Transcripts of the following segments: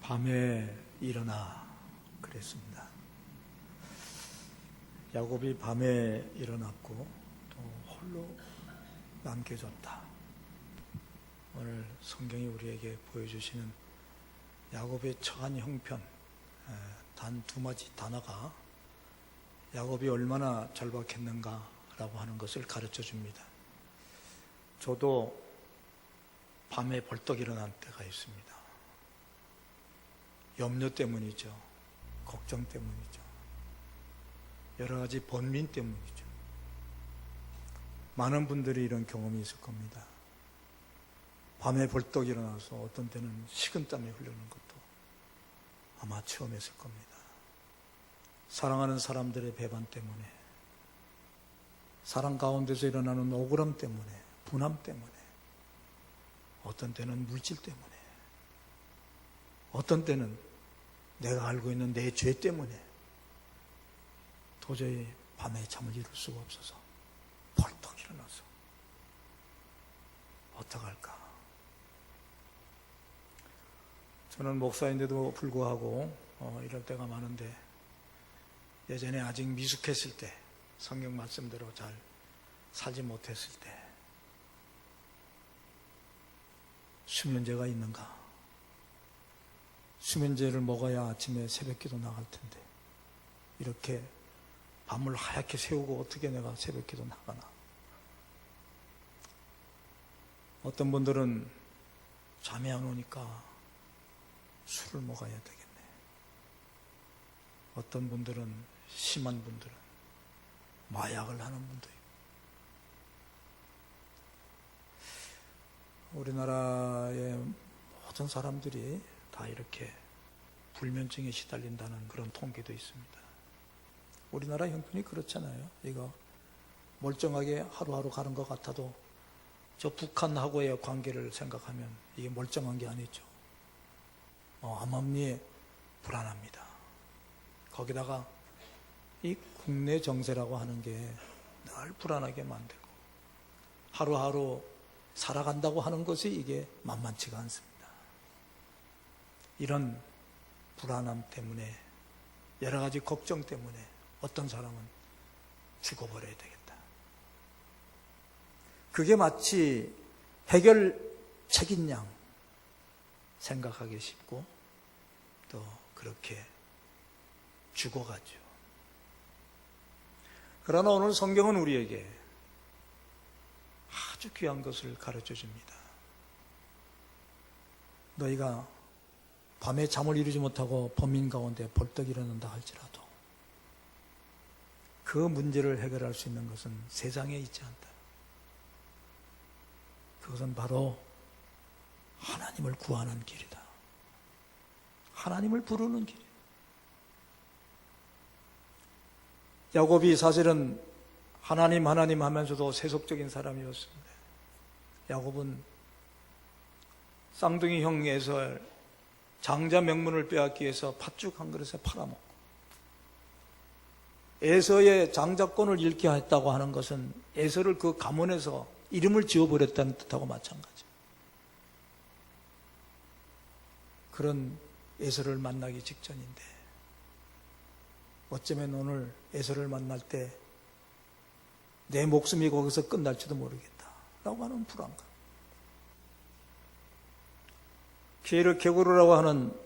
밤에 일어나 그랬습니다. 야곱이 밤에 일어났고 또 홀로 남겨졌다. 오늘 성경이 우리에게 보여주시는 야곱의 처한 형편, 단 두 마디 단어가 야곱이 얼마나 절박했는가라고 하는 것을 가르쳐 줍니다. 저도 밤에 벌떡 일어난 때가 있습니다. 염려 때문이죠. 걱정 때문이죠. 여러 가지 번민 때문이죠. 많은 분들이 이런 경험이 있을 겁니다. 밤에 벌떡 일어나서 어떤 때는 식은땀이 흐르는 것도 아마 체험했을 겁니다. 사랑하는 사람들의 배반 때문에, 사랑 가운데서 일어나는 억울함 때문에, 분함 때문에, 어떤 때는 물질 때문에, 어떤 때는 내가 알고 있는 내 죄 때문에 도저히 밤에 잠을 이룰 수가 없어서 벌떡 일어나서 어떡할까? 저는 목사인데도 불구하고 이럴 때가 많은데, 예전에 아직 미숙했을 때, 성경 말씀대로 잘 살지 못했을 때 수면제가 있는가? 수면제를 먹어야 아침에 새벽기도 나갈 텐데 이렇게 밤을 하얗게 새우고 어떻게 내가 새벽기도 나가나? 어떤 분들은 잠이 안 오니까 술을 먹어야 되겠네. 어떤 분들은, 심한 분들은 마약을 하는 분도 있고. 우리나라의 모든 사람들이 다 이렇게 불면증에 시달린다는 그런 통계도 있습니다. 우리나라 형편이 그렇잖아요. 이거 멀쩡하게 하루하루 가는 것 같아도 저 북한하고의 관계를 생각하면 이게 멀쩡한 게 아니죠. 암암리에 불안합니다. 거기다가 이 국내 정세라고 하는 게 늘 불안하게 만들고 하루하루 살아간다고 하는 것이 이게 만만치가 않습니다. 이런 불안함 때문에, 여러 가지 걱정 때문에 어떤 사람은 죽어버려야 되겠다. 그게 마치 해결책인 양 생각하기 쉽고 또 그렇게 죽어가죠. 그러나 오늘 성경은 우리에게 아주 귀한 것을 가르쳐 줍니다. 너희가 밤에 잠을 이루지 못하고 범인 가운데 벌떡 일어난다 할지라도 그 문제를 해결할 수 있는 것은 세상에 있지 않다. 그것은 바로 하나님을 구하는 길이다. 하나님을 부르는 길이다. 야곱이 사실은 하나님 하면서도 세속적인 사람이었습니다. 야곱은 쌍둥이 형 에서의 장자 명분을 빼앗기 위해서 팥죽 한 그릇에 팔아먹고, 에서의 장자권을 잃게 했다고 하는 것은 에서를 그 가문에서 이름을 지어버렸다는 뜻하고 마찬가지. 그런 에서를 만나기 직전인데 어쩌면 오늘 에서를 만날 때 내 목숨이 거기서 끝날지도 모르겠다라고 하는 불안감. 피에르 게고르라고 하는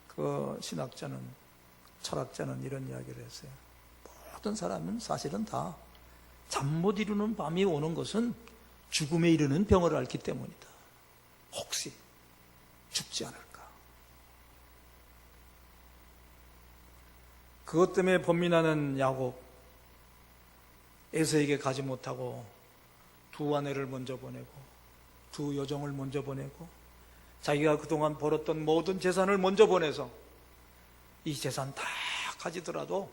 그 신학자는, 철학자는 이런 이야기를 했어요. 모든 사람은 사실은 다 잠 못 이루는 밤이 오는 것은 죽음에 이르는 병을 앓기 때문이다. 혹시 죽지 않을까? 그것 때문에 번민하는 야곱, 에서에게 가지 못하고 두 아내를 먼저 보내고 두 여종을 먼저 보내고 자기가 그동안 벌었던 모든 재산을 먼저 보내서 이 재산 다 가지더라도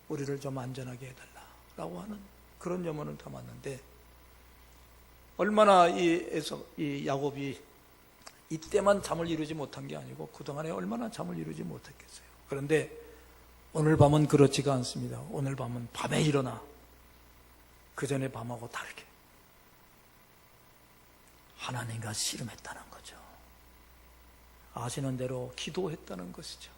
우리를 좀 안전하게 해달라라고 하는 그런 염원을 담았는데, 얼마나 이 야곱이 이때만 잠을 이루지 못한 게 아니고 그동안에 얼마나 잠을 이루지 못했겠어요. 그런데 오늘 밤은 그렇지가 않습니다. 오늘 밤은 밤에 일어나 그 전에 밤하고 다르게 하나님과 씨름했다는 거죠. 아시는 대로 기도했다는 것이죠.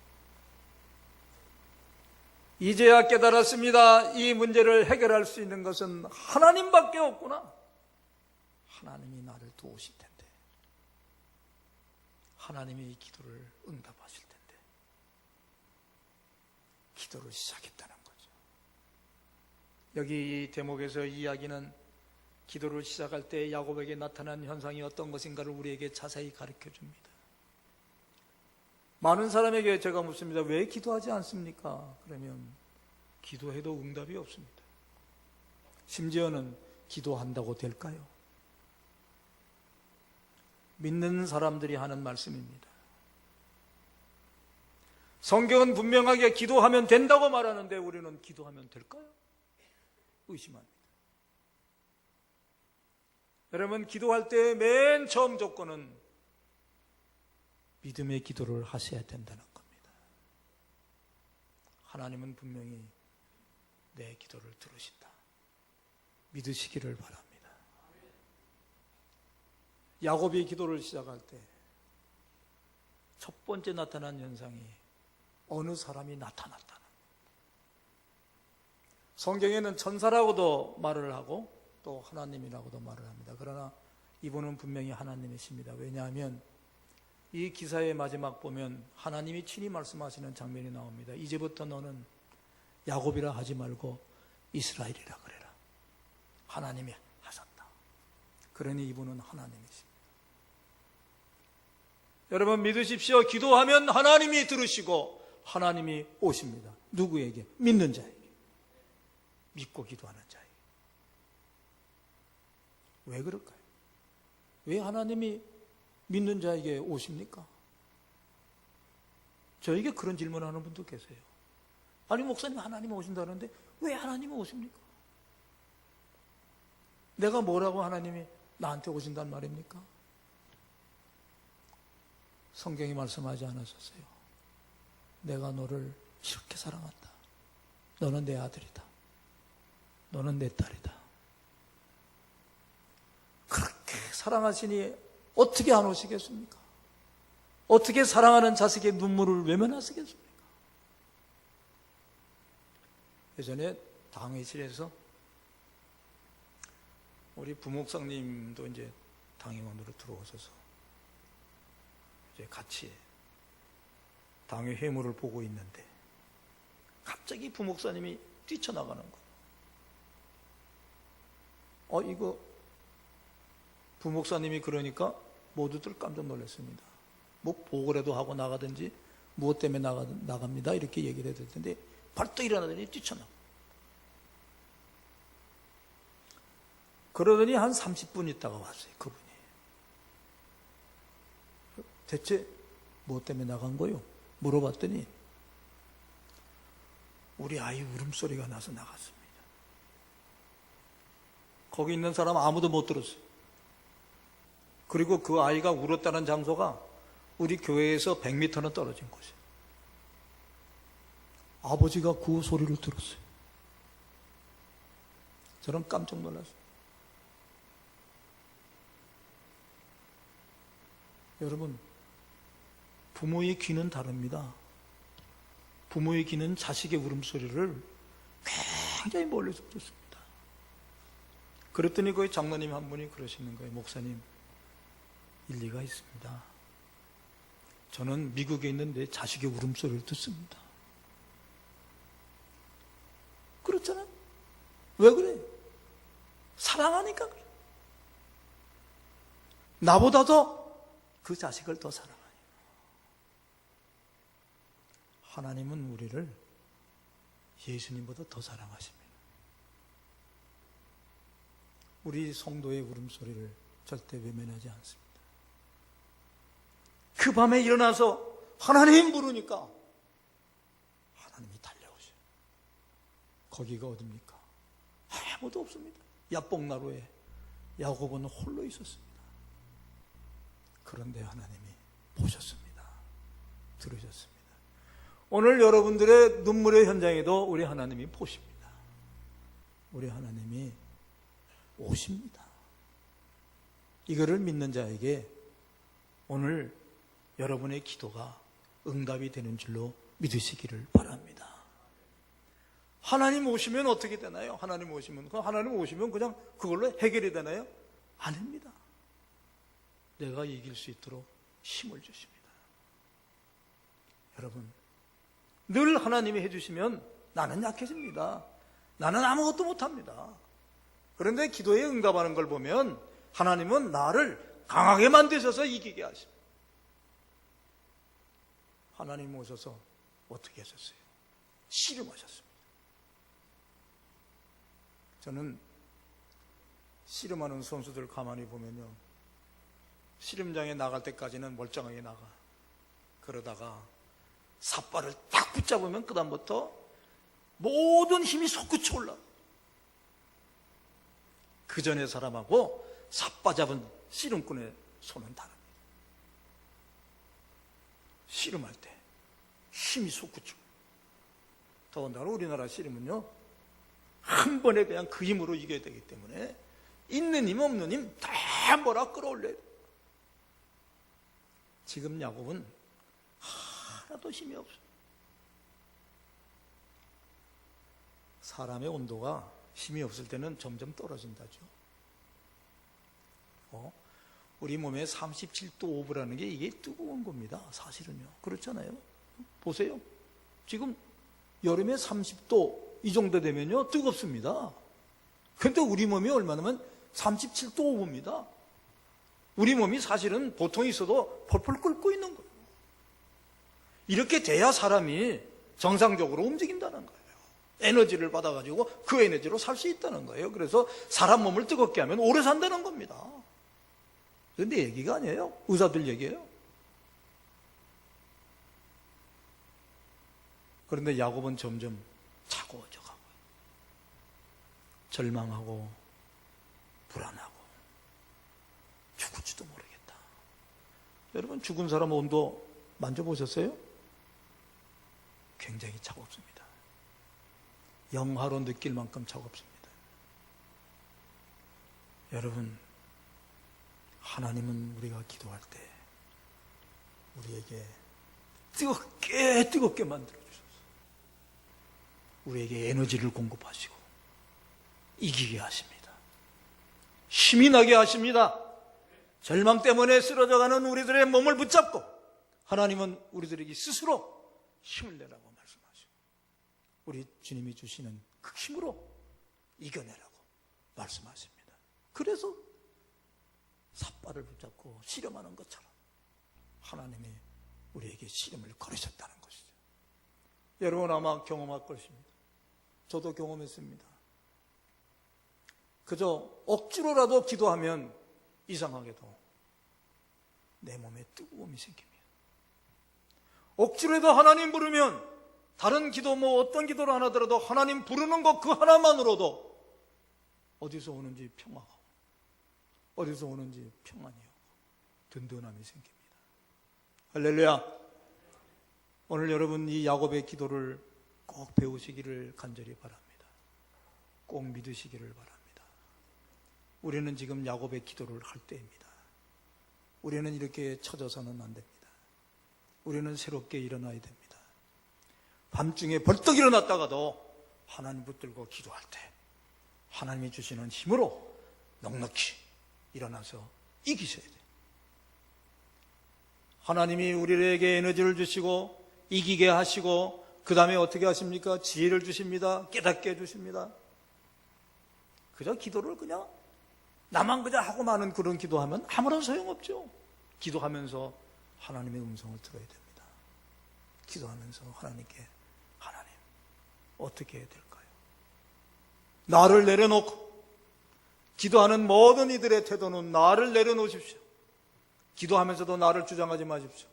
이제야 깨달았습니다. 이 문제를 해결할 수 있는 것은 하나님밖에 없구나. 하나님이 나를 도우실 텐데, 하나님이 이 기도를 응답하실 텐데, 기도를 시작했다는 거죠. 여기 이 대목에서 이야기는 기도를 시작할 때 야곱에게 나타난 현상이 어떤 것인가를 우리에게 자세히 가르쳐 줍니다. 많은 사람에게 제가 묻습니다. 왜 기도하지 않습니까? 그러면 기도해도 응답이 없습니다. 심지어는 기도한다고 될까요? 믿는 사람들이 하는 말씀입니다. 성경은 분명하게 기도하면 된다고 말하는데 우리는 기도하면 될까요? 의심합니다. 여러분, 기도할 때 맨 처음 조건은 믿음의 기도를 하셔야 된다는 겁니다. 하나님은 분명히 내 기도를 들으신다. 믿으시기를 바랍니다. 야곱이 기도를 시작할 때 첫 번째 나타난 현상이 어느 사람이 나타났다는 겁니다. 성경에는 천사라고도 말을 하고 또 하나님이라고도 말을 합니다. 그러나 이분은 분명히 하나님이십니다. 왜냐하면 이 기사의 마지막 보면 하나님이 친히 말씀하시는 장면이 나옵니다. 이제부터 너는 야곱이라 하지 말고 이스라엘이라 그래라. 하나님이 하셨다. 그러니 이분은 하나님이십니다. 여러분 믿으십시오. 기도하면 하나님이 들으시고 하나님이 오십니다. 누구에게? 믿는 자에게. 믿고 기도하는 자에게. 왜 그럴까요? 왜 하나님이 믿는 자에게 오십니까? 저에게 그런 질문하는 분도 계세요. 아니 목사님 하나님 오신다는데 왜 하나님이 오십니까? 내가 뭐라고 하나님이 나한테 오신단 말입니까? 성경이 말씀하지 않으셨어요. 내가 너를 이렇게 사랑한다. 너는 내 아들이다. 너는 내 딸이다. 그렇게 사랑하시니 어떻게 안 오시겠습니까? 어떻게 사랑하는 자식의 눈물을 외면하시겠습니까? 예전에 당회실에서 우리 부목사님도 이제 당회원으로 들어오셔서 이제 같이 당회 회무를 보고 있는데 갑자기 부목사님이 뛰쳐나가는 거예요. 이거 부목사님이 그러니까 모두들 깜짝 놀랐습니다. 뭐 보고라도 하고 나가든지 무엇 때문에 나갑니다 이렇게 얘기를 해야 될 텐데 벌떡 일어나더니 뛰쳐나가. 그러더니 한 30분 있다가 왔어요. 그분이. 대체 무엇 때문에 나간 거요? 물어봤더니 우리 아이 울음소리가 나서 나갔습니다. 거기 있는 사람 아무도 못 들었어요. 그리고 그 아이가 울었다는 장소가 우리 교회에서 100m는 떨어진 곳이에요. 아버지가 그 소리를 들었어요. 저는 깜짝 놀랐어요. 여러분, 부모의 귀는 다릅니다. 부모의 귀는 자식의 울음소리를 굉장히 멀리서 듣습니다. 그랬더니 거기 장로님 한 분이 그러시는 거예요. 목사님, 일리가 있습니다. 저는 미국에 있는 내 자식의 울음소리를 듣습니다. 그렇잖아요. 왜 그래? 사랑하니까 그래. 나보다도 그 자식을 더 사랑하니. 하나님은 우리를 예수님보다 더 사랑하십니다. 우리 성도의 울음소리를 절대 외면하지 않습니다. 그 밤에 일어나서 하나님 부르니까 하나님이 달려오셔요. 거기가 어딥니까? 아무도 없습니다. 야복나루에 야곱은 홀로 있었습니다. 그런데 하나님이 보셨습니다. 들으셨습니다. 오늘 여러분들의 눈물의 현장에도 우리 하나님이 보십니다. 우리 하나님이 오십니다. 이거를 믿는 자에게 오늘 여러분의 기도가 응답이 되는 줄로 믿으시기를 바랍니다. 하나님 오시면 어떻게 되나요? 하나님 오시면 그냥 그걸로 해결이 되나요? 아닙니다. 내가 이길 수 있도록 힘을 주십니다. 여러분, 늘 하나님이 해주시면 나는 약해집니다. 나는 아무것도 못합니다. 그런데 기도에 응답하는 걸 보면 하나님은 나를 강하게 만드셔서 이기게 하십니다. 하나님 오셔서 어떻게 하셨어요? 씨름하셨습니다. 저는 씨름하는 선수들 가만히 보면요, 씨름장에 나갈 때까지는 멀쩡하게 나가. 그러다가 삿발을 딱 붙잡으면 그 다음부터 모든 힘이 솟구쳐 올라. 그 전의 사람하고 삿바 잡은 씨름꾼의 손은 다릅니다. 씨름할 때 힘이 솟구쳐. 더군다나 우리나라 씨름은요, 한 번에 그냥 그 힘으로 이겨야 되기 때문에 있는 힘 없는 힘 다 몰아 끌어올려야 돼요. 지금 야곱은 하나도 힘이 없어요. 사람의 온도가 힘이 없을 때는 점점 떨어진다죠. 우리 몸에 37도 5분이라는 게 이게 뜨거운 겁니다. 사실은요. 그렇잖아요. 보세요. 지금 여름에 30도 이 정도 되면요, 뜨겁습니다. 근데 우리 몸이 얼마냐면 37도 5분입니다. 우리 몸이 사실은 보통 있어도 펄펄 끓고 있는 거예요. 이렇게 돼야 사람이 정상적으로 움직인다는 거예요. 에너지를 받아가지고 그 에너지로 살 수 있다는 거예요. 그래서 사람 몸을 뜨겁게 하면 오래 산다는 겁니다. 그런데 얘기가 아니에요. 의사들 얘기예요. 그런데 야곱은 점점 차가워져 가고, 절망하고 불안하고 죽을지도 모르겠다. 여러분, 죽은 사람 온도 만져보셨어요? 굉장히 차갑습니다. 영하로 느낄 만큼 차갑습니다. 여러분, 하나님은 우리가 기도할 때 우리에게 뜨겁게 만들어 주셔서 우리에게 에너지를 공급하시고 이기게 하십니다. 힘이 나게 하십니다. 절망 때문에 쓰러져가는 우리들의 몸을 붙잡고 하나님은 우리들에게 스스로 힘을 내라고 말씀하시고 우리 주님이 주시는 그 힘으로 이겨내라고 말씀하십니다. 그래서 삿발을 붙잡고 씨름하는 것처럼 하나님이 우리에게 씨름을 걸으셨다는 것이죠. 여러분 아마 경험할 것입니다. 저도 경험했습니다. 그저 억지로라도 기도하면 이상하게도 내 몸에 뜨거움이 생깁니다. 억지로라도 하나님 부르면 다른 기도 어떤 기도를 안 하더라도 하나님 부르는 것 그 하나만으로도 어디서 오는지 평화가, 어디서 오는지 평안이요, 든든함이 생깁니다. 할렐루야. 오늘 여러분 이 야곱의 기도를 꼭 배우시기를 간절히 바랍니다. 꼭 믿으시기를 바랍니다. 우리는 지금 야곱의 기도를 할 때입니다. 우리는 이렇게 처져서는 안 됩니다. 우리는 새롭게 일어나야 됩니다. 밤중에 벌떡 일어났다가도 하나님 붙들고 기도할 때 하나님이 주시는 힘으로 넉넉히 일어나서 이기셔야 돼요. 하나님이 우리에게 에너지를 주시고 이기게 하시고 그 다음에 어떻게 하십니까? 지혜를 주십니다. 깨닫게 해주십니다. 그저 기도를 그냥 나만 그냥 하고 마는 그런 기도하면 아무런 소용없죠. 기도하면서 하나님의 음성을 들어야 됩니다. 기도하면서 하나님께 하나님 어떻게 해야 될까요? 나를 내려놓고 기도하는 모든 이들의 태도는 나를 내려놓으십시오. 기도하면서도 나를 주장하지 마십시오.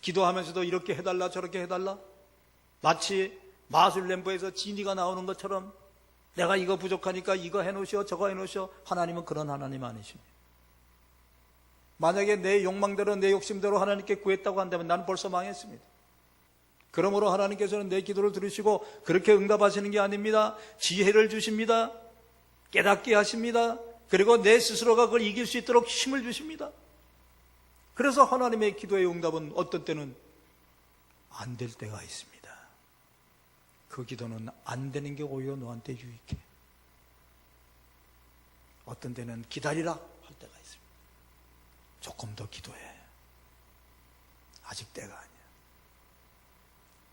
기도하면서도 이렇게 해달라 저렇게 해달라 마치 마술램프에서 지니가 나오는 것처럼 내가 이거 부족하니까 이거 해놓으시오 저거 해놓으시오. 하나님은 그런 하나님 아니십니다. 만약에 내 욕망대로 내 욕심대로 하나님께 구했다고 한다면 난 벌써 망했습니다. 그러므로 하나님께서는 내 기도를 들으시고 그렇게 응답하시는 게 아닙니다. 지혜를 주십니다. 깨닫게 하십니다. 그리고 내 스스로가 그걸 이길 수 있도록 힘을 주십니다. 그래서 하나님의 기도의 응답은 어떤 때는 안 될 때가 있습니다. 그 기도는 안 되는 게 오히려 너한테 유익해. 어떤 때는 기다리라 할 때가 있습니다. 조금 더 기도해. 아직 때가 아니야.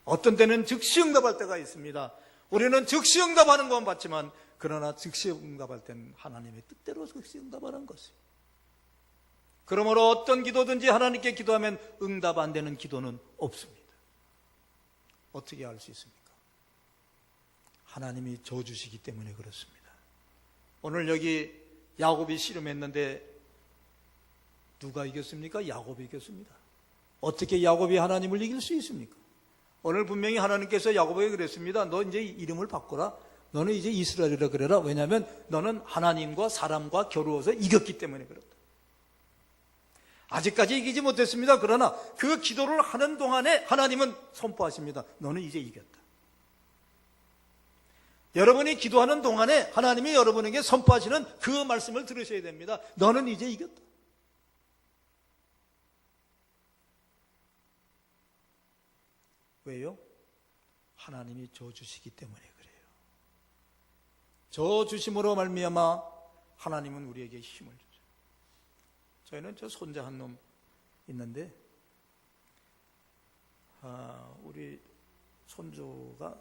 어떤 때는 즉시 응답할 때가 있습니다. 우리는 즉시 응답하는 건 봤지만, 그러나 즉시 응답할 때는 하나님의 뜻대로 즉시 응답하는 것입니다. 그러므로 어떤 기도든지 하나님께 기도하면 응답 안 되는 기도는 없습니다. 어떻게 알 수 있습니까? 하나님이 저주시기 때문에 그렇습니다. 오늘 여기 야곱이 씨름했는데 누가 이겼습니까? 야곱이 이겼습니다. 어떻게 야곱이 하나님을 이길 수 있습니까? 오늘 분명히 하나님께서 야곱에게 그랬습니다. 너 이제 이름을 바꿔라. 너는 이제 이스라엘이라 그래라. 왜냐하면 너는 하나님과 사람과 겨루어서 이겼기 때문에 그렇다. 아직까지 이기지 못했습니다. 그러나 그 기도를 하는 동안에 하나님은 선포하십니다. 너는 이제 이겼다. 여러분이 기도하는 동안에 하나님이 여러분에게 선포하시는 그 말씀을 들으셔야 됩니다. 너는 이제 이겼다. 왜요? 하나님이 저주시기 때문에 그래요. 저주심으로 말미암아 하나님은 우리에게 힘을 주죠. 저희는 저 손자 한 놈 있는데, 우리 손주가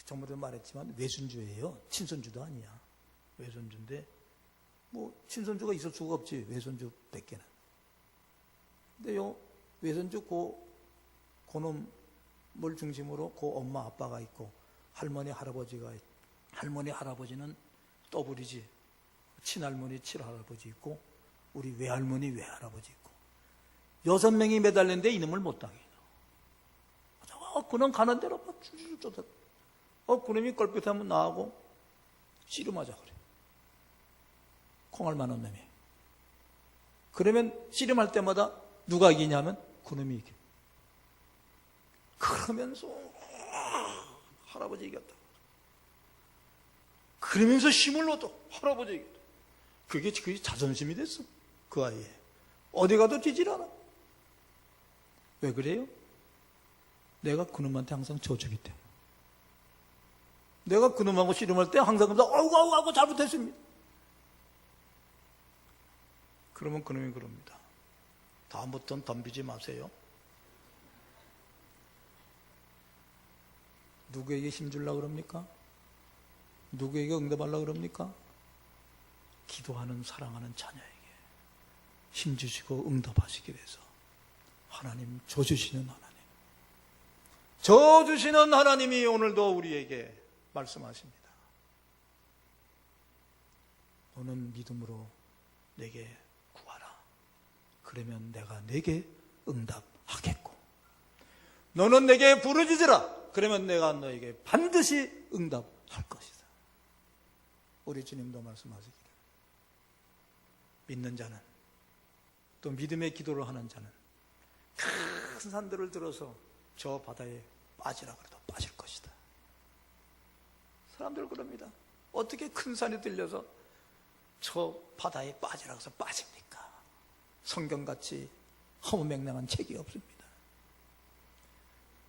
전부터 말했지만 외손주예요. 친손주도 아니야. 외손주인데 뭐 친손주가 있을 수가 없지. 외손주 100개는. 근데 요 외손주 고놈을 중심으로 엄마 아빠가 있고 할머니 할아버지가 있고, 할머니 할아버지는 더블이지. 친할머니 친할아버지 있고 우리 외할머니 외할아버지 있고 6명이 매달렸는데 이놈을 못 당해. 그놈 가는 대로 막 쭈쭈쭈 쫓아. 그놈이 껄핏하면 나하고 씨름하자 그래. 콩알 만한 놈이. 그러면 씨름할 때마다 누가 이기냐면 그놈이 이겨. 그러면서 할아버지 이겼다. 그러면서 힘을 얻어. 할아버지 이겼다. 그게 자존심이 됐어. 그 아이에. 어디 가도 지질 않아. 왜 그래요? 내가 그놈한테 항상 져주기 때문에. 내가 그놈하고 씨름할 때 항상 아이고 잘못했습니다. 그러면 그놈이 그럽니다. 다음부터는 덤비지 마세요. 누구에게 힘주려고 그럽니까? 누구에게 응답하려고 그럽니까? 기도하는 사랑하는 자녀에게 힘주시고 응답하시기 위해서 하나님 저주시는 하나님. 저주시는 하나님이 오늘도 우리에게 말씀하십니다. 너는 믿음으로 내게 구하라. 그러면 내가 내게 응답하겠고, 너는 내게 부르짖으라. 그러면 내가 너에게 반드시 응답할 것이다. 우리 주님도 말씀하시기를 믿는 자는, 또 믿음의 기도를 하는 자는 큰 산들을 들어서 저 바다에 빠지라 그래도 빠질 것이다. 사람들 그럽니다. 어떻게 큰 산이 들려서 저 바다에 빠지라 해서 빠집니까? 성경같이 허무맹랑한 책이 없습니다.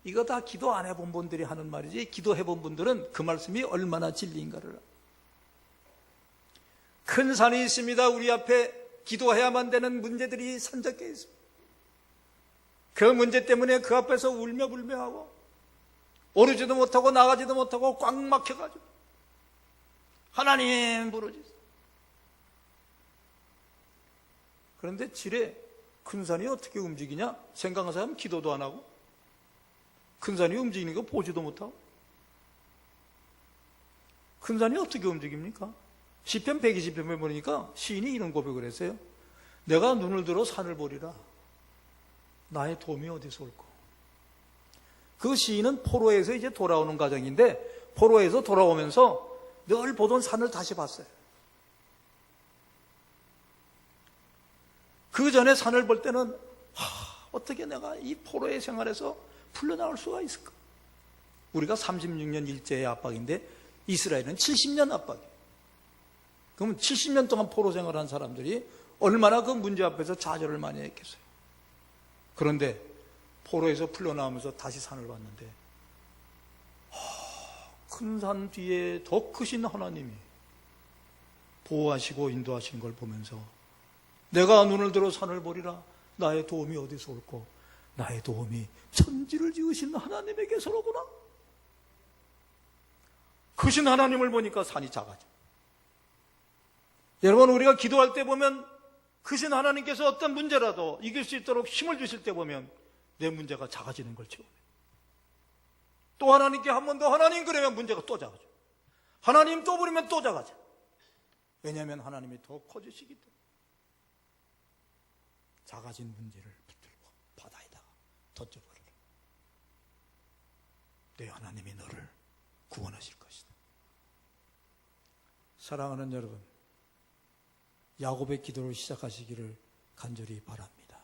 이거 다 기도 안 해본 분들이 하는 말이지, 기도해본 분들은 그 말씀이 얼마나 진리인가를. 큰 산이 있습니다. 우리 앞에 기도해야만 되는 문제들이 산적해 있습니다. 그 문제 때문에 그 앞에서 울며 불며하고 오르지도 못하고 나가지도 못하고 꽉 막혀가지고 하나님 부르짖어. 그런데 지레 큰 산이 어떻게 움직이냐? 생각한 사람 기도도 안 하고 큰 산이 움직이는 거 보지도 못하고. 큰 산이 어떻게 움직입니까? 시편 120편에 보니까 시인이 이런 고백을 했어요. 내가 눈을 들어 산을 보리라. 나의 도움이 어디서 올까? 그 시인은 포로에서 이제 돌아오는 과정인데, 포로에서 돌아오면서 늘 보던 산을 다시 봤어요. 그 전에 산을 볼 때는 어떻게 내가 이 포로의 생활에서 풀려나올 수가 있을까? 우리가 36년 일제의 압박인데 이스라엘은 70년 압박이에요. 그럼 70년 동안 포로 생활한 사람들이 얼마나 그 문제 앞에서 좌절을 많이 했겠어요. 그런데 포로에서 풀려나오면서 다시 산을 봤는데 큰 산 뒤에 더 크신 하나님이 보호하시고 인도하시는 걸 보면서 내가 눈을 들어 산을 보리라. 나의 도움이 어디서 올꼬? 나의 도움이 천지를 지으신 하나님에게서로구나. 크신 하나님을 보니까 산이 작아져. 여러분, 우리가 기도할 때 보면 크신 하나님께서 어떤 문제라도 이길 수 있도록 힘을 주실 때 보면 내 문제가 작아지는 걸 체험해요. 또 하나님께 한 번 더 하나님 그러면 문제가 또 작아져. 하나님 또 부르면 또 작아져. 왜냐하면 하나님이 더 커지시기 때문에. 작아진 문제를 붙들고 바다에다가 던져버려라. 내 하나님이 너를 구원하실 것이다. 사랑하는 여러분, 야곱의 기도를 시작하시기를 간절히 바랍니다.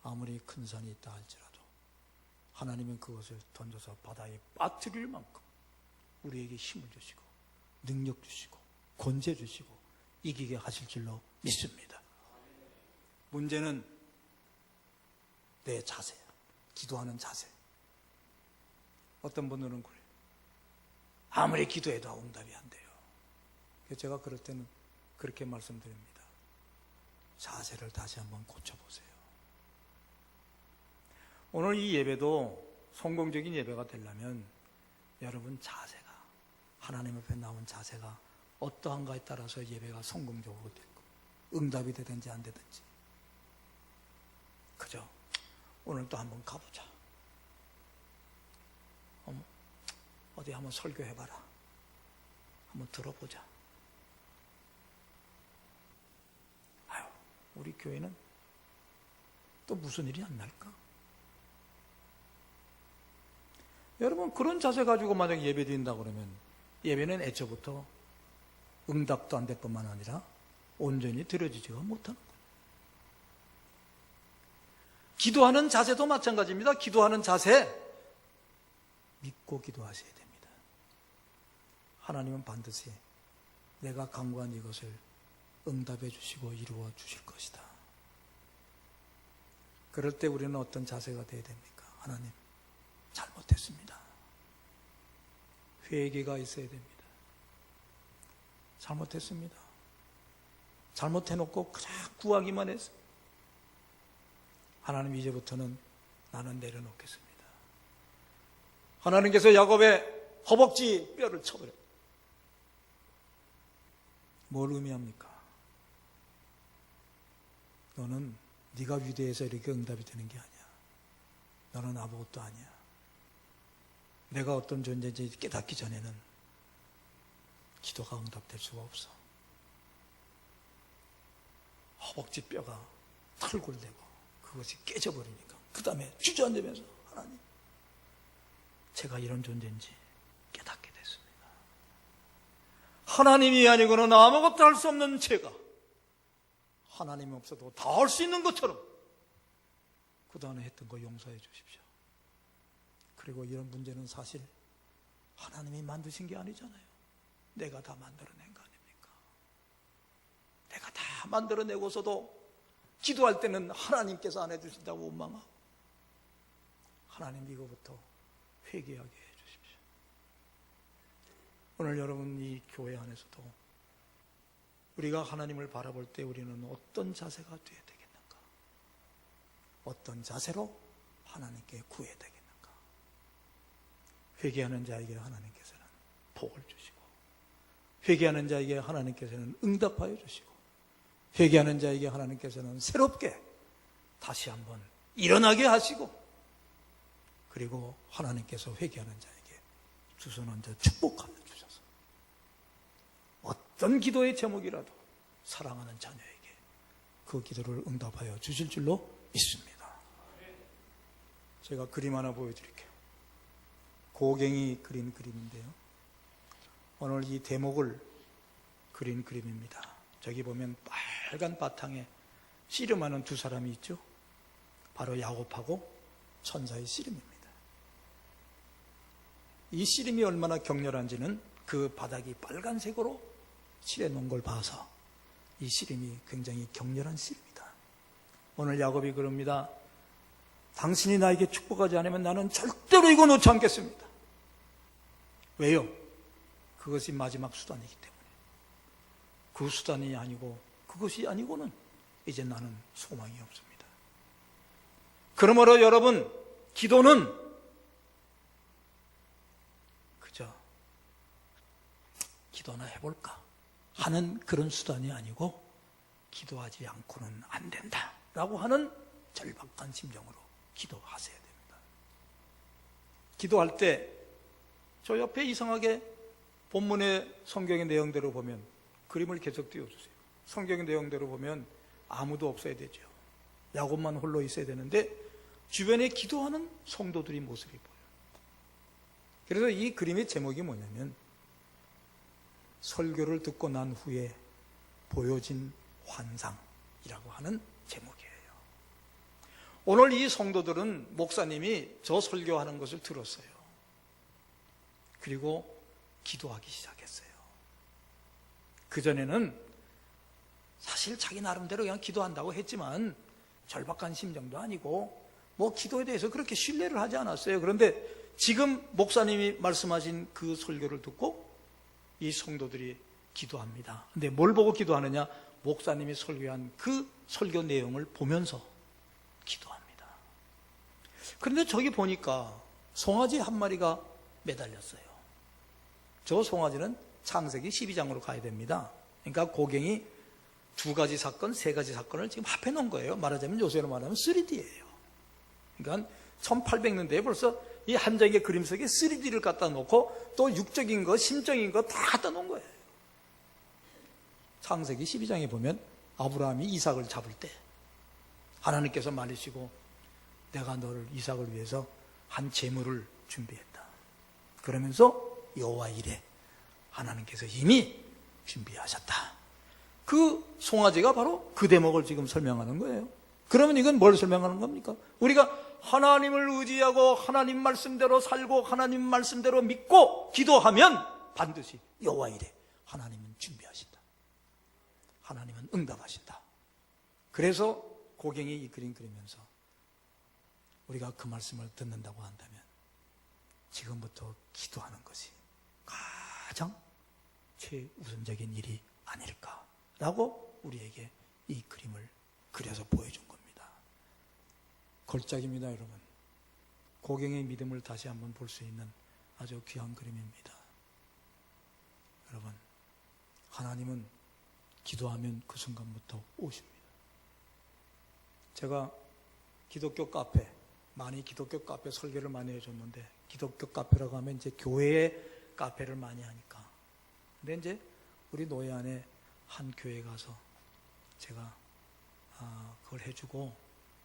아무리 큰 산이 있다 할지라도 하나님은 그것을 던져서 바다에 빠뜨릴 만큼 우리에게 힘을 주시고 능력 주시고 권세 주시고 이기게 하실 줄로 믿습니다. 문제는 내 자세야. 기도하는 자세. 어떤 분들은 그래요. 아무리 기도해도 응답이 안 돼요. 제가 그럴 때는 그렇게 말씀드립니다. 자세를 다시 한번 고쳐보세요. 오늘 이 예배도 성공적인 예배가 되려면 여러분 자세가, 하나님 앞에 나온 자세가 어떠한가에 따라서 예배가 성공적으로 되고 응답이 되든지 안 되든지. 그죠? 오늘 또 한번 가보자. 어디 한번 설교해봐라. 한번 들어보자. 아유, 우리 교회는 또 무슨 일이 안 날까? 여러분, 그런 자세 가지고 만약 예배 드린다 그러면 예배는 애초부터 응답도 안 될 뿐만 아니라 온전히 드려지지가 못하는 거예요. 기도하는 자세도 마찬가지입니다. 기도하는 자세, 믿고 기도하셔야 됩니다. 하나님은 반드시 내가 간구한 이것을 응답해 주시고 이루어 주실 것이다. 그럴 때 우리는 어떤 자세가 되어야 됩니까? 하나님, 잘못했습니다. 회개가 있어야 됩니다. 잘못했습니다. 잘못해놓고 그냥 구하기만 했어. 하나님, 이제부터는 나는 내려놓겠습니다. 하나님께서 야곱의 허벅지 뼈를 쳐버렸다. 뭘 의미합니까? 너는 네가 위대해서 이렇게 응답이 되는 게 아니야. 너는 아무것도 아니야. 내가 어떤 존재인지 깨닫기 전에는 기도가 응답될 수가 없어. 허벅지 뼈가 털굴되고 그것이 깨져버리니까 그 다음에 주저앉으면서 하나님, 제가 이런 존재인지 깨닫게 됐습니다. 하나님이 아니고는 아무것도 할 수 없는 제가 하나님이 없어도 다 할 수 있는 것처럼 그동안에 했던 거 용서해 주십시오. 그리고 이런 문제는 사실 하나님이 만드신 게 아니잖아요. 내가 다 만들어낸 거 아닙니까? 내가 다 만들어내고서도 기도할 때는 하나님께서 안 해주신다고 원망하고, 하나님 이거부터 회개하게 해주십시오. 오늘 여러분 이 교회 안에서도 우리가 하나님을 바라볼 때 우리는 어떤 자세가 되어야 되겠는가? 어떤 자세로 하나님께 구해야 되겠는가? 회개하는 자에게 하나님께서는 복을 주시고, 회개하는 자에게 하나님께서는 응답하여 주시고, 회개하는 자에게 하나님께서는 새롭게 다시 한번 일어나게 하시고, 그리고 하나님께서 회개하는 자에게 두 손 얹어 축복하여 주셔서 어떤 기도의 제목이라도 사랑하는 자녀에게 그 기도를 응답하여 주실 줄로 믿습니다. 제가 그림 하나 보여드릴게요. 고갱이 그린 그림인데요, 오늘 이 대목을 그린 그림입니다. 저기 보면 빨간 바탕에 씨름하는 두 사람이 있죠. 바로 야곱하고 천사의 씨름입니다. 이 씨름이 얼마나 격렬한지는 그 바닥이 빨간색으로 칠해놓은 걸 봐서 이 씨름이 굉장히 격렬한 씨름이다. 오늘 야곱이 그럽니다. 당신이 나에게 축복하지 않으면 나는 절대로 이거 놓지 않겠습니다. 왜요? 그것이 마지막 수단이기 때문에. 그 수단이 아니고 그것이 아니고는 이제 나는 소망이 없습니다. 그러므로 여러분, 기도는 그저 기도나 해볼까 하는 그런 수단이 아니고 기도하지 않고는 안 된다라고 하는 절박한 심정으로 기도하셔야 됩니다. 기도할 때 저 옆에 이상하게 본문의 성경의 내용대로 보면 그림을 계속 띄워주세요. 성경의 내용대로 보면 아무도 없어야 되죠. 야곱만 홀로 있어야 되는데 주변에 기도하는 성도들이 모습이 보여요. 그래서 이 그림의 제목이 뭐냐면 설교를 듣고 난 후에 보여진 환상이라고 하는 제목이에요. 오늘 이 성도들은 목사님이 저 설교하는 것을 들었어요. 그리고 기도하기 시작했어요. 그전에는 사실 자기 나름대로 그냥 기도한다고 했지만 절박한 심정도 아니고 뭐 기도에 대해서 그렇게 신뢰를 하지 않았어요. 그런데 지금 목사님이 말씀하신 그 설교를 듣고 이 성도들이 기도합니다. 근데 뭘 보고 기도하느냐? 목사님이 설교한 그 설교 내용을 보면서 기도합니다. 그런데 저기 보니까 송아지 한 마리가 매달렸어요. 저 송아지는 창세기 12장으로 가야 됩니다. 그러니까 고갱이 두 가지 사건, 세 가지 사건을 지금 합해 놓은 거예요. 말하자면 요새로 말하면 3D예요. 그러니까 1800년대에 벌써 이 한 장의 그림 속에 3D를 갖다 놓고 또 육적인 거, 심적인 거 다 갖다 놓은 거예요. 창세기 12장에 보면 아브라함이 이삭을 잡을 때 하나님께서 말리시고 내가 너를 이삭을 위해서 한 제물을 준비했다. 그러면서 여호와 이레 하나님께서 이미 준비하셨다. 그 송아지가 바로 그 대목을 지금 설명하는 거예요. 그러면 이건 뭘 설명하는 겁니까? 우리가 하나님을 의지하고 하나님 말씀대로 살고 하나님 말씀대로 믿고 기도하면 반드시 여호와 이레 하나님은 준비하신다. 하나님은 응답하신다. 그래서 고갱이 이 그림 그리면서 우리가 그 말씀을 듣는다고 한다면 지금부터 기도하는 것이 가장 최우선적인 일이 아닐까라고 우리에게 이 그림을 그려서 보여준 겁니다. 걸작입니다, 여러분. 고갱의 믿음을 다시 한번 볼 수 있는 아주 귀한 그림입니다. 여러분, 하나님은 기도하면 그 순간부터 오십니다. 제가 기독교 카페, 많이 기독교 카페 설교를 많이 해줬는데 기독교 카페라고 하면 이제 교회의 카페를 많이 하니까. 근데 이제 우리 노예 안에 한 교회 가서 제가 그걸 해주고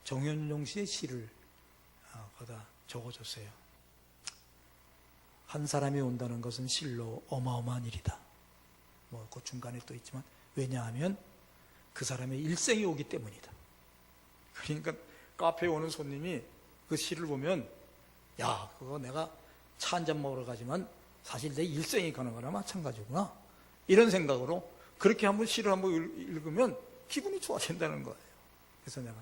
정현용 씨의 시를 거기다 적어줬어요. 한 사람이 온다는 것은 실로 어마어마한 일이다. 뭐 그 중간에 또 있지만 왜냐하면 그 사람의 일생이 오기 때문이다. 그러니까 카페에 오는 손님이 그 시를 보면 야, 그거 내가 차 한잔 먹으러 가지만 사실 내 일생이 가는 거나 마찬가지구나. 이런 생각으로 그렇게 한번 시를 한번 읽으면 기분이 좋아진다는 거예요. 그래서 내가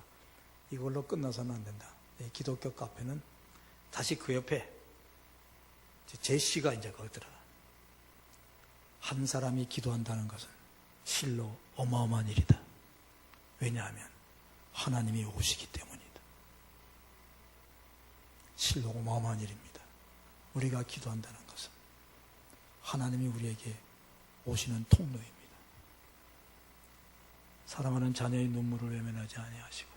이걸로 끝나서는 안 된다. 기독교 카페는 다시 그 옆에 제 시가 이제 거기 들어가. 한 사람이 기도한다는 것은 실로 어마어마한 일이다. 왜냐하면 하나님이 오시기 때문이다. 실로 어마어마한 일입니다. 우리가 기도한다는 것은 하나님이 우리에게 오시는 통로입니다. 사랑하는 자녀의 눈물을 외면하지 아니하시고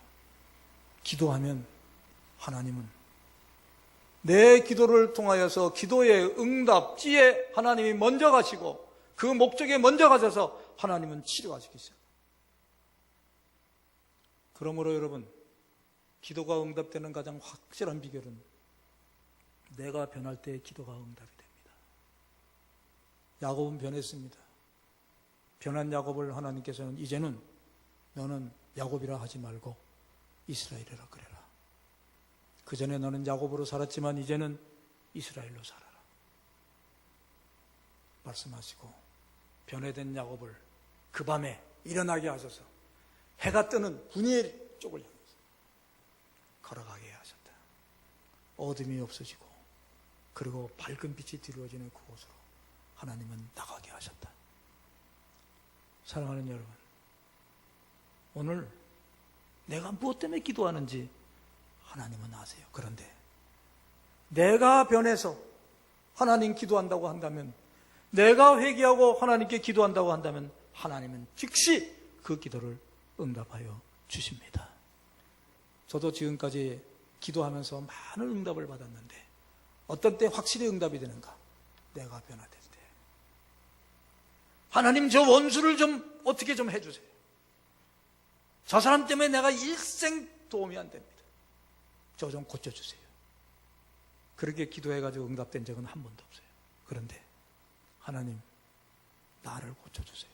기도하면 하나님은 내 기도를 통하여서 기도의 응답지에 하나님이 먼저 가시고 그 목적에 먼저 가셔서 하나님은 치료하시기 시작합니다. 그러므로 여러분, 기도가 응답되는 가장 확실한 비결은 내가 변할 때 기도가 응답이 됩니다. 야곱은 변했습니다. 변한 야곱을 하나님께서는 이제는 너는 야곱이라 하지 말고 이스라엘이라 그래라. 그 전에 너는 야곱으로 살았지만 이제는 이스라엘로 살아라. 말씀하시고 변해된 야곱을 그 밤에 일어나게 하셔서 해가 뜨는 분이엘 쪽을 향해서 걸어가게 하셨다. 어둠이 없어지고 그리고 밝은 빛이 드리워지는 그곳으로 하나님은 나가게 하셨다. 사랑하는 여러분, 오늘 내가 무엇 때문에 기도하는지 하나님은 아세요. 그런데 내가 변해서 하나님 기도한다고 한다면, 내가 회개하고 하나님께 기도한다고 한다면 하나님은 즉시 그 기도를 응답하여 주십니다. 저도 지금까지 기도하면서 많은 응답을 받았는데 어떤 때 확실히 응답이 되는가? 내가 변화될 때. 하나님, 저 원수를 좀 어떻게 좀 해주세요. 저 사람 때문에 내가 일생 도움이 안 됩니다. 저 좀 고쳐주세요. 그렇게 기도해가지고 응답된 적은 한 번도 없어요. 그런데 하나님, 나를 고쳐주세요.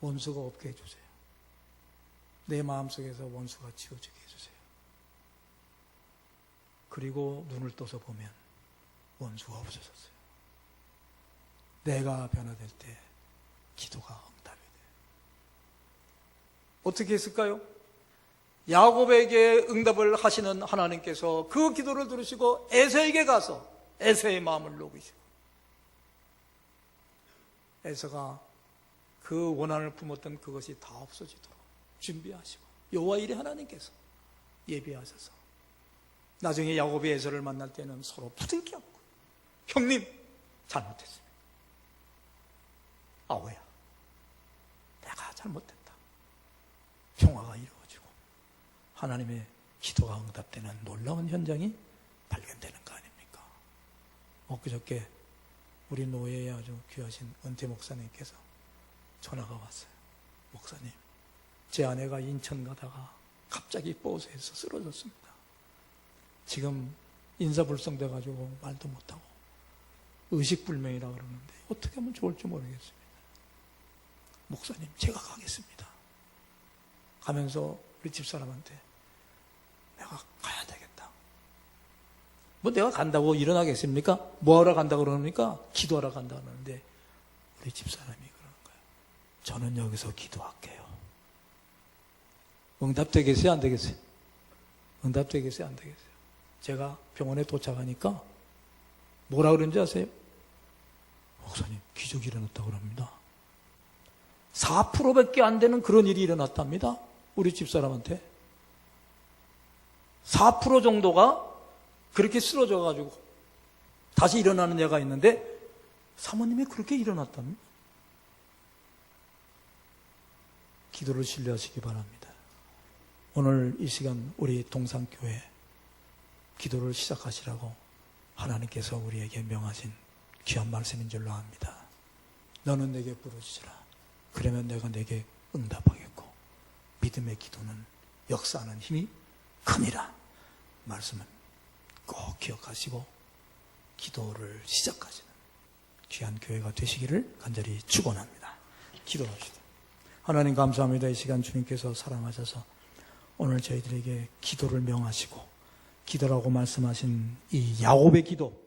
원수가 없게 해주세요. 내 마음속에서 원수가 지워지게 해주세요. 그리고 눈을 떠서 보면 원수가 없어졌어요. 내가 변화될 때 기도가 응답이 돼요. 어떻게 했을까요? 야곱에게 응답을 하시는 하나님께서 그 기도를 들으시고 에서에게 가서 에서의 마음을 녹이시고, 에서가 그 원한을 품었던 그것이 다 없어지도록 준비하시고, 여호와 일의 하나님께서 예비하셔서 나중에 야곱이 에서를 만날 때는 서로 부둥켜 안고, 형님 잘못했습니다. 아오야, 내가 잘못했다. 평화가 이루어지고 하나님의 기도가 응답되는 놀라운 현장이 발견되는 거 아닙니까? 엊그저께 우리 노예의 아주 귀하신 은퇴 목사님께서 전화가 왔어요. 목사님, 제 아내가 인천 가다가 갑자기 버스에서 쓰러졌습니다. 지금 인사불성돼 가지고 말도 못하고 의식불명이라 그러는데 어떻게 하면 좋을지 모르겠습니다. 목사님, 제가 가겠습니다. 가면서 우리 집사람한테 내가 가야 되겠다. 뭐 내가 간다고 일어나겠습니까? 뭐하러 간다 그러니까 기도하러 간다 그러는데 우리 집사람이 그러는 거예요. 저는 여기서 기도할게요. 응답되겠어요? 안 되겠어요? 응답되겠어요? 안 되겠어요? 제가 병원에 도착하니까 뭐라 그런지 아세요? 목사님, 기적이 일어났다고 그럽니다. 4%밖에 안 되는 그런 일이 일어났답니다. 우리 집사람한테 4% 정도가 그렇게 쓰러져가지고 다시 일어나는 애가 있는데 사모님이 그렇게 일어났답니다. 기도를 신뢰하시기 바랍니다. 오늘 이 시간 우리 동산교회 기도를 시작하시라고 하나님께서 우리에게 명하신 귀한 말씀인 줄로 압니다. 너는 내게 부르짖으라. 그러면 내가 내게 응답하겠고 믿음의 기도는 역사하는 힘이 큽니다. 말씀은 꼭 기억하시고 기도를 시작하시는 귀한 교회가 되시기를 간절히 축원합니다. 기도합시다. 하나님 감사합니다. 이 시간 주님께서 사랑하셔서 오늘 저희들에게 기도를 명하시고 기도라고 말씀하신 이 야곱의 기도,